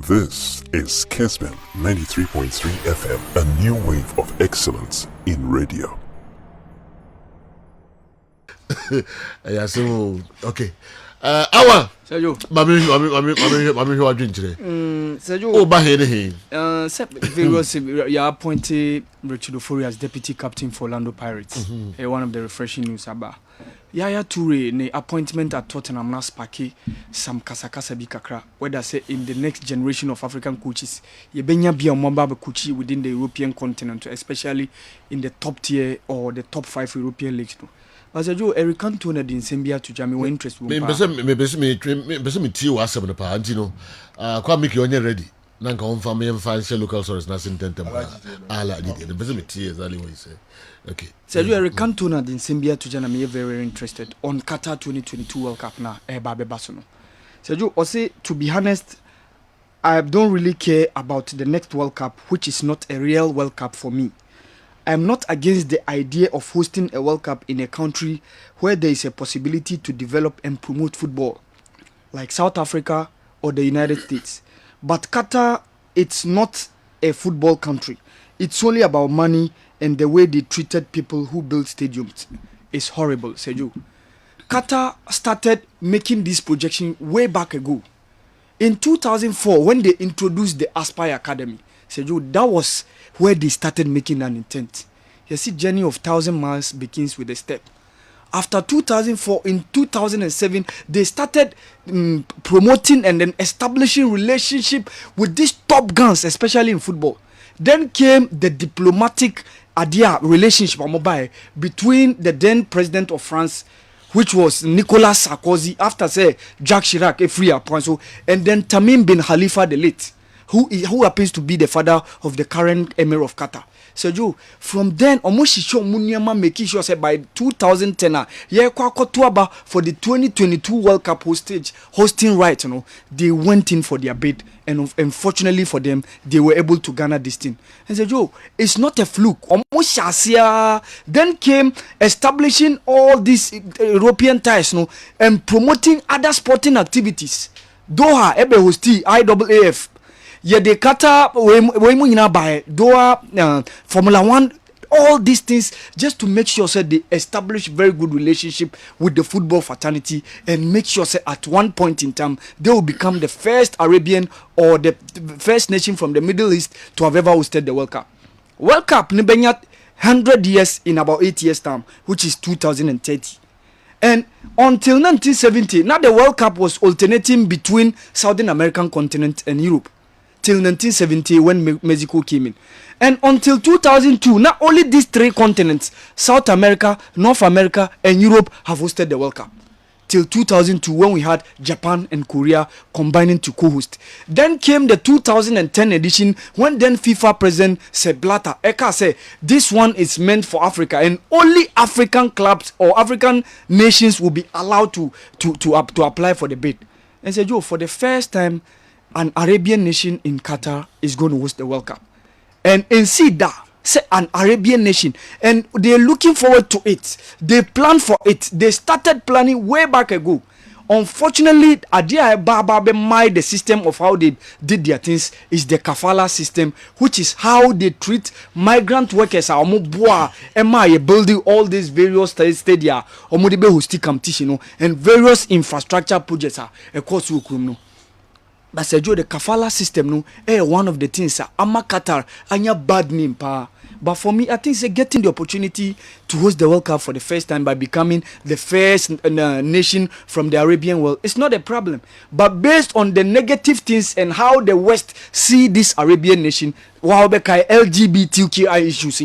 This is Kessben 93.3 FM, a new wave of excellence in radio. Yeah, so okay. Awal. Sergio. Mami, who are drinking today? Sergio. Oh, Bahene. Various you appointed Richard Ofori as deputy captain for Orlando Pirates. One of the refreshing news about. Yaya Toure, ne appointment at Tottenham na sparky some kasakasa bi kakra. Whether say in the next generation of African coaches, ye benya be a mobile coach within the European continent, especially in the top tier or the top 5 European leagues. As a Joe, Eric Cantona didn't send me to Jamie. We're interested. Me tea was 7 pa antino. Kwa make you ready. Nanka on family financial local source na sintentem. Ala did the best tea exactly what you say. Okay. So you Eric Cantona didn't send me to Jamie. Very interested on Qatar 2022 World Cup na Babe Basono. So you also, to be honest, I don't really care about the next World Cup, which is not a real World Cup for me. I'm not against the idea of hosting a World Cup in a country where there is a possibility to develop and promote football, like South Africa or the United States. But Qatar, it's not a football country. It's only about money and the way they treated people who build stadiums. It's horrible, Sergio. Qatar started making this projection way back ago. In 2004, when they introduced the Aspire Academy, Sergio, that was where they started making an intent. You see, journey of 1,000 miles begins with a step. After 2004, in 2007, they started promoting and then establishing relationship with these top guns, especially in football. Then came the diplomatic relationship between the then president of France, which was Nicolas Sarkozy, after say Jacques Chirac, a free appointment, and then Tamim bin Khalifa the late, who happens to be the father of the current Emir of Qatar. So Joe, from then, Omoshisho Munyama making sure say by 2010, for the 2022 World Cup hosting right, they went in for their bid, and unfortunately for them, they were able to garner this thing. And so Joe, it's not a fluke. Omoshasia then came establishing all these European ties, and promoting other sporting activities. Doha, Ebe hosti, IAAF. Yeah, the Qatar, by Doha, Formula 1, all these things just to make sure that they establish very good relationship with the football fraternity and make sure that at one point in time they will become the first Arabian or the first nation from the Middle East to have ever hosted the World Cup. World Cup, 100 years in about 8 years' time, which is 2030. And until 1970, now the World Cup was alternating between Southern American continent and Europe. Till 1970 when Mexico came in. And until 2002, not only these 3 continents, South America, North America, and Europe have hosted the World Cup. Till 2002 when we had Japan and Korea combining to co-host. Then came the 2010 edition when then FIFA president Sepp Blatter Eka said this one is meant for Africa and only African clubs or African nations will be allowed to apply for the bid. And said, Joe, for the first time, an Arabian nation in Qatar is going to host the World Cup. And in Sida, say an Arabian nation. And they're looking forward to it. They planned for it. They started planning way back ago. Unfortunately, the system of how they did their things is the kafala system, which is how they treat migrant workers. Building all these various stadia, and various infrastructure projects. But Sergio, the kafala system one of the things Ama Qatar anya bad name pa. But for me, I think it's getting the opportunity to host the World Cup for the first time by becoming the first nation from the Arabian world. It's not a problem. But based on the negative things and how the West see this Arabian nation, LGBTQI issues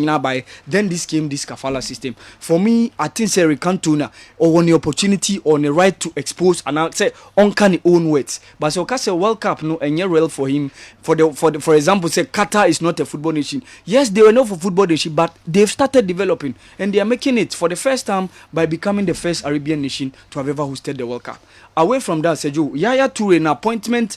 then this came this kafala system. For me, I think Eric Cantona or on the opportunity or on the right to expose and I say uncanny own words. But so say World Cup and real for him for example say Qatar is not a football nation. Yes, they were not for football nation, but they've started developing and they are making it for the first time by becoming the first Arabian nation to have ever hosted the World Cup. Away from that, Sergio, Yaya Toure an appointment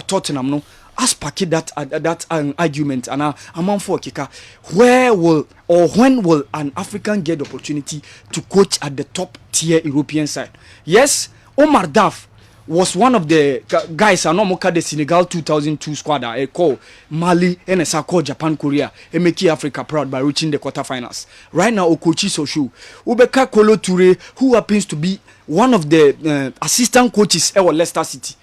Tottenham as packet that argument and among for kika, where will or when will an African get the opportunity to coach at the top tier European side? Yes, Omar Daf was one of the guys I know moka the Senegal 2002 squad called Mali and a called Japan Korea and make Africa proud by reaching the quarterfinals. Right now Okochi Soshu Ubeka Kolo Toure, who happens to be one of the assistant coaches at Leicester City.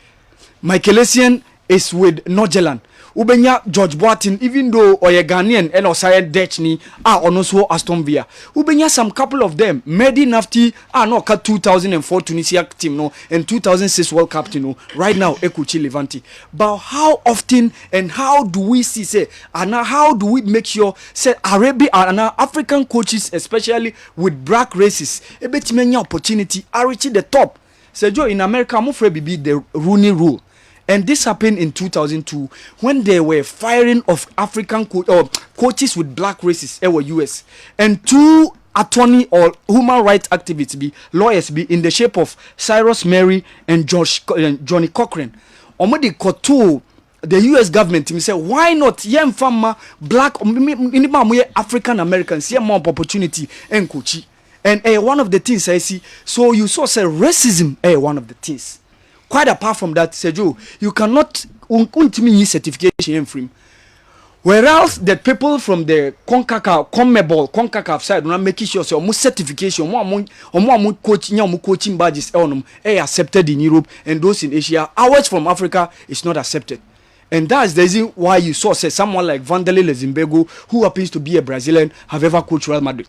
Michael Essien is with Norgeland. Ubenya George Boateng, even though Oye Ghanaian and Osaya Dutch ni on also Aston Villa. Ubenya some couple of them. Mehdi Nafti no 2004 Tunisia team no and 2006 World Cup team no. Right now Ekuchi Levante. But how often and how do we see say and how do we make sure say Arabia and African coaches especially with black races ebetimenya opportunity are reaching the top. Say Joe in America mo free be the Rooney rule. And this happened in 2002 when they were firing of African coaches with black races in the US. And two attorney or human rights activists, lawyers, in the shape of Cyrus Mary and Johnny Cochran. Omodi koto the US government say why not yem fama black African Americans see more opportunity and coachy. And one of the things I see, so you saw say racism one of the things. Quite apart from that, Sergio, you cannot ultimately certification from. Whereas the people from the CONCACAF side not making sure so almost certification, more coaching badges accepted in Europe and those in Asia. Ours from Africa is not accepted. And that's the reason why you saw say someone like Vanderlei Lezimbego, who happens to be a Brazilian, have ever coached Real Madrid.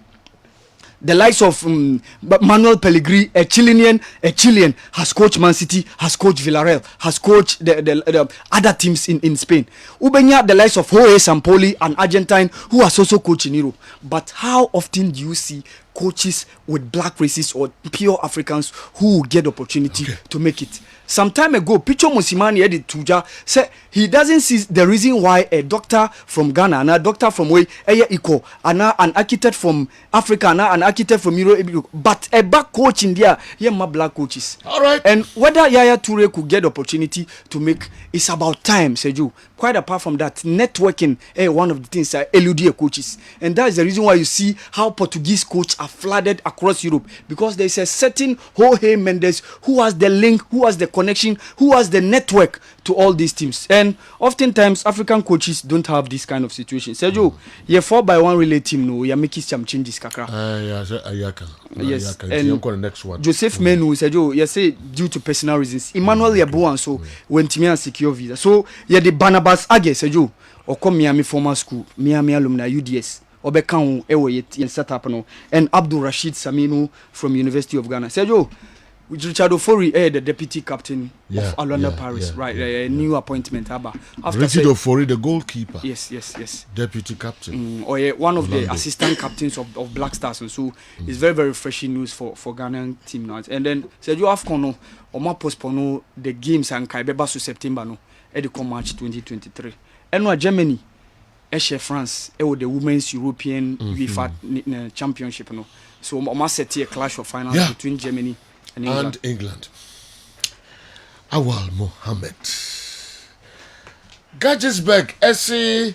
The likes of Manuel Pellegrini, a Chilean, has coached Man City, has coached Villarreal, has coached the other teams in Spain. Ubenya, the likes of Jorge Sampaoli, an Argentine who has also coached in Europe. But how often do you see coaches with black races or pure Africans who get opportunity to make it? Some time ago, Picho Mosimani edit Tuja said he doesn't see the reason why a doctor from Ghana and a doctor from Iko and an architect from Africa and an architect from Europe, but a back coach in there, my black coaches. All right. And whether Yaya Toure could get opportunity to make, it's about time, Seju. Quite apart from that, networking one of the things that elude coaches. And that is the reason why you see how Portuguese coaches are flooded across Europe, because there is a certain Jorge Mendes who has the link, who has the connection, who has the network to all these teams. And oftentimes African coaches don't have this kind of situation. Sergio, you're 4x1 relay team, no, you're making some changes, Kakra. Yes, and the next one. Joseph Menu, Sergio, you say due to personal reasons. Emmanuel Yabuan, so when Timia secure visa. So you're the Barnabas Age, Sergio, or come Miami former school, Miami alumni UDS. Obekang Ewe set up no, and Abdul Rashid Saminu from University of Ghana. Sergio, with Richard Ofori, the deputy captain of Alanda Paris, a new appointment. After Richard Ofori, the goalkeeper. Yes. Deputy captain. Or one of the assistant captains of Black Stars. And so it's very, very fresh news for Ghanaian team now. And then Sergio Afcono, Oma postpone the games and Kaibeba to September no, Edicom March 2023. And Germany. Eshe France, the Women's European UEFA Championship. No? So, I must set a clash of finals between Germany and England. Awal Mohammed. Gadgetsberg, Essie.